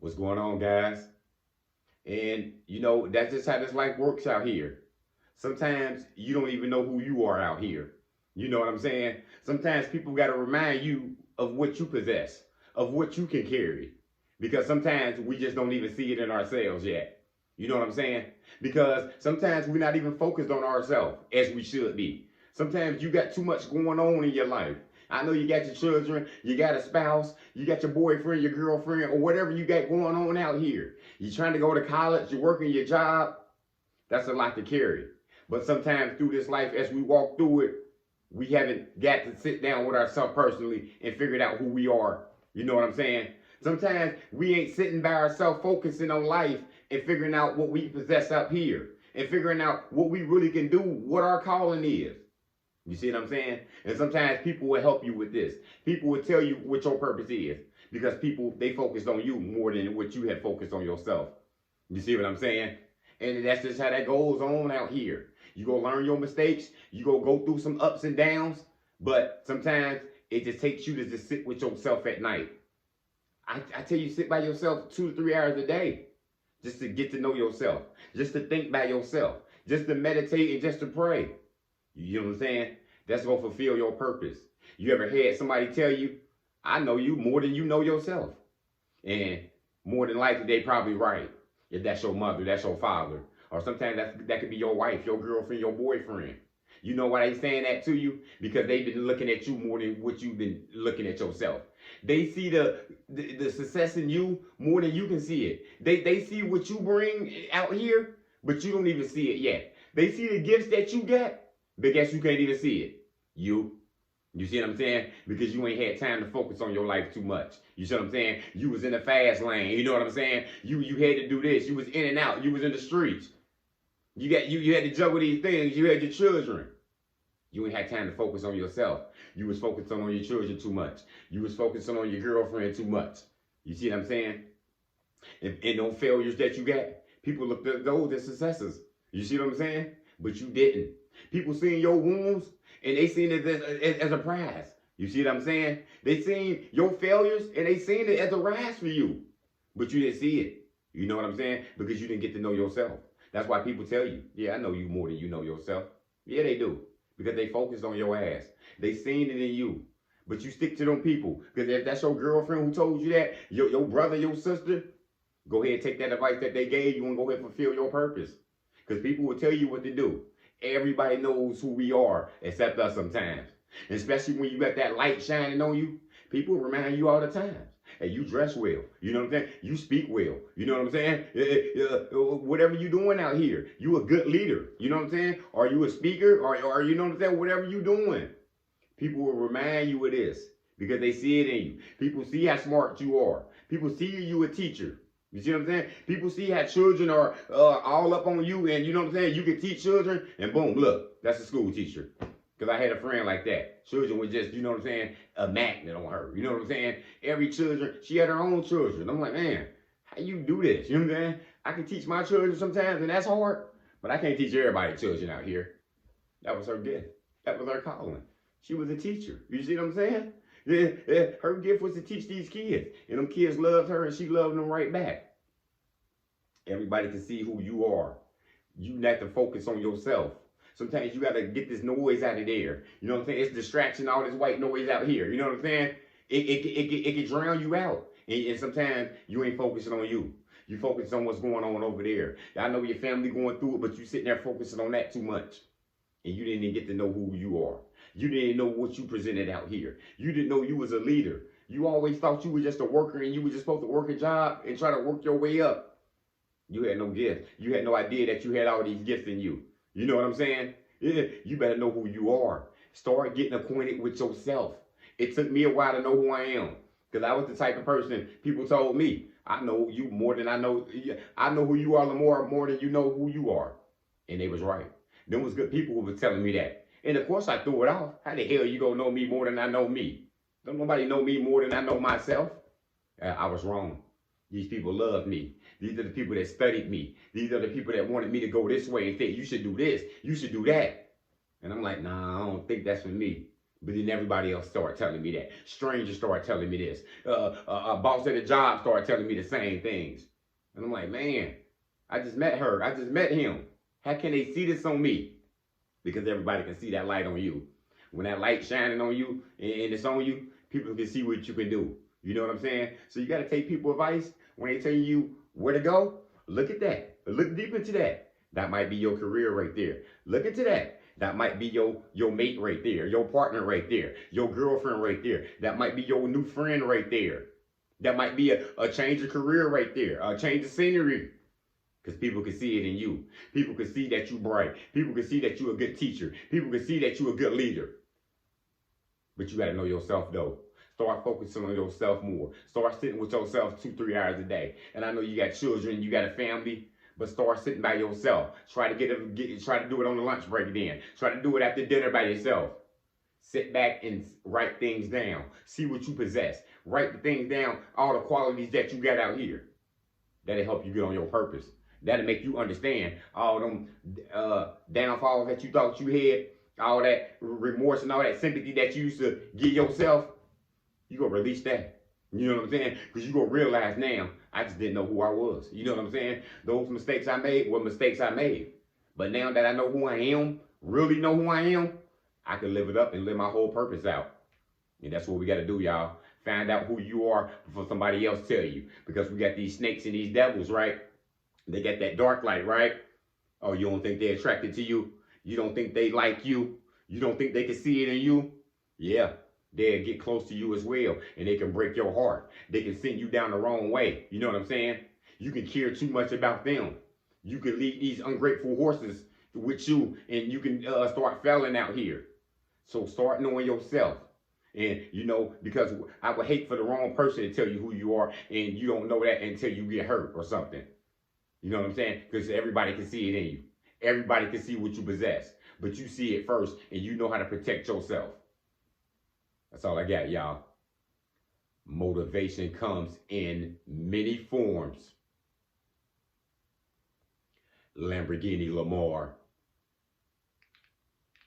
What's going on, guys? And that's just how this life works out here. Sometimes you don't even know who you are out here. You know what I'm saying? Sometimes people got to remind you of what you possess, of what you can carry. Because sometimes we just don't even see it in ourselves yet. You know what I'm saying? Because sometimes we're not even focused on ourselves as we should be. Sometimes you got too much going on in your life. I know you got your children, you got a spouse, you got your boyfriend, your girlfriend, or whatever you got going on out here. You're trying to go to college, you're working your job. That's a lot to carry. But sometimes through this life, as we walk through it, we haven't got to sit down with ourselves personally and figure out who we are. You know what I'm saying? Sometimes we ain't sitting by ourselves focusing on life and figuring out what we possess up here and figuring out what we really can do, what our calling is. You see what I'm saying? And sometimes people will help you with this. People will tell you what your purpose is because people, they focused on you more than what you had focused on yourself. You see what I'm saying? And that's just how that goes on out here. You go learn your mistakes. You go through some ups and downs. But sometimes it just takes you to just sit with yourself at night. I tell you, sit by yourself 2 to 3 hours a day just to get to know yourself, just to think by yourself, just to meditate and just to pray. You know what I'm saying? That's going to fulfill your purpose. You ever had somebody tell you, I know you more than you know yourself? And more than likely, they probably right. If that's your mother, that's your father. Or sometimes that could be your wife, your girlfriend, your boyfriend. You know why they saying that to you? Because they've been looking at you more than what you've been looking at yourself. They see the success in you more than you can see it. They see what you bring out here, but you don't even see it yet. They see the gifts that you get, but guess you can't even see it. You see what I'm saying? Because you ain't had time to focus on your life too much. You see what I'm saying? You was in the fast lane. You know what I'm saying? You had to do this. You was in and out. You was in the streets. You had to juggle these things. You had your children. You ain't had time to focus on yourself. You was focusing on your children too much. You was focusing on your girlfriend too much. You see what I'm saying? And those failures that you got, people look at those as successes. You see what I'm saying? But you didn't. People seeing your wounds and they seen it as a prize. You see what I'm saying? They seen your failures and they seen it as a rise for you. But you didn't see it. You know what I'm saying? Because you didn't get to know yourself. That's why people tell you, yeah, I know you more than you know yourself. Yeah, they do. Because they focused on your ass. They seen it in you. But you stick to them people. Because if that's your girlfriend who told you that, your brother, your sister, go ahead and take that advice that they gave you and go ahead and fulfill your purpose. Because people will tell you what to do. Everybody knows who we are, except us sometimes. Especially when you got that light shining on you, people remind you all the time. Hey, you dress well. You know what I'm saying? You speak well. You know what I'm saying? Whatever you doing out here, you a good leader. You know what I'm saying? Are you a speaker? Or you know what I'm saying? Whatever you doing. People will remind you of this because they see it in you. People see how smart you are. People see you a teacher. You see what I'm saying? People see how children are all up on you, and you know what I'm saying? You can teach children, and boom, look, that's a school teacher. Because I had a friend like that. Children were just, you know what I'm saying, a magnet on her. You know what I'm saying? Every children, she had her own children. I'm like, man, how you do this? You know what I'm saying? I can teach my children sometimes, and that's hard, but I can't teach everybody's children out here. That was her gift. That was her calling. She was a teacher. You see what I'm saying? Yeah, her gift was to teach these kids. And them kids loved her and she loved them right back. Everybody can see who you are. You have to focus on yourself. Sometimes you got to get this noise out of there. You know what I'm saying? It's distraction, all this white noise out here. You know what I'm saying? It can drown you out. And sometimes you ain't focusing on you. You focus on what's going on over there. I know your family going through it, but you sitting there focusing on that too much. And you didn't even get to know who you are. You didn't know what you presented out here. You didn't know you was a leader. You always thought you were just a worker and you were just supposed to work a job and try to work your way up. You had no gift. You had no idea that you had all these gifts in you. You know what I'm saying? Yeah, you better know who you are. Start getting acquainted with yourself. It took me a while to know who I am. Because I was the type of person people told me, I know you more than I know. I know who you are more than you know who you are. And they was right. Them was good people who were telling me that. And of course I threw it off. How the hell you gonna know me more than I know me? Don't nobody know me more than I know myself. I was wrong. These people love me. These are the people that studied me. These are the people that wanted me to go this way and think you should do this, you should do that. And I'm like, nah, I don't think that's for me. But then everybody else started telling me that. Strangers started telling me this. A boss at a job started telling me the same things. And I'm like, man, I just met her. I just met him. How can they see this on me? Because everybody can see that light on you. When that light shining on you and it's on you, people can see what you can do. You know what I'm saying? So you got to take people advice when they tell you where to go. Look at that. Look deep into that. That might be your career right there. Look into that. That might be your mate right there, your partner right there, your girlfriend right there. That might be your new friend right there. That might be a change of career right there, a change of scenery. Because people can see it in you. People can see that you're bright. People can see that you're a good teacher. People can see that you're a good leader. But you got to know yourself though. Start focusing on yourself more. Start sitting with yourself 2-3 hours a day. And I know you got children, you got a family, but start sitting by yourself. Try to try to do it on the lunch break then. Try to do it after dinner by yourself. Sit back and write things down. See what you possess. Write the things down, all the qualities that you got out here. That'll help you get on your purpose. That'll make you understand all them downfalls that you thought you had, all that remorse and all that sympathy that you used to give yourself. You gonna release that. You know what I'm saying? Because you gonna realize now, I just didn't know who I was. You know what I'm saying? Those mistakes I made were mistakes I made. But now that I know who I am, really know who I am, I can live it up and live my whole purpose out. And that's what we got to do, y'all. Find out who you are before somebody else tell you. Because we got these snakes and these devils, right? They got that dark light, right? Oh, you don't think they're attracted to you? You don't think they like you? You don't think they can see it in you? Yeah, they'll get close to you as well. And they can break your heart. They can send you down the wrong way. You know what I'm saying? You can care too much about them. You can lead these ungrateful horses with you, and you can start failing out here. So start knowing yourself. And you know, because I would hate for the wrong person to tell you who you are, and you don't know that until you get hurt or something. You know what I'm saying? Because everybody can see it in you. Everybody can see what you possess. But you see it first, and you know how to protect yourself. That's all I got, y'all. Motivation comes in many forms. Lamborghini Lamar.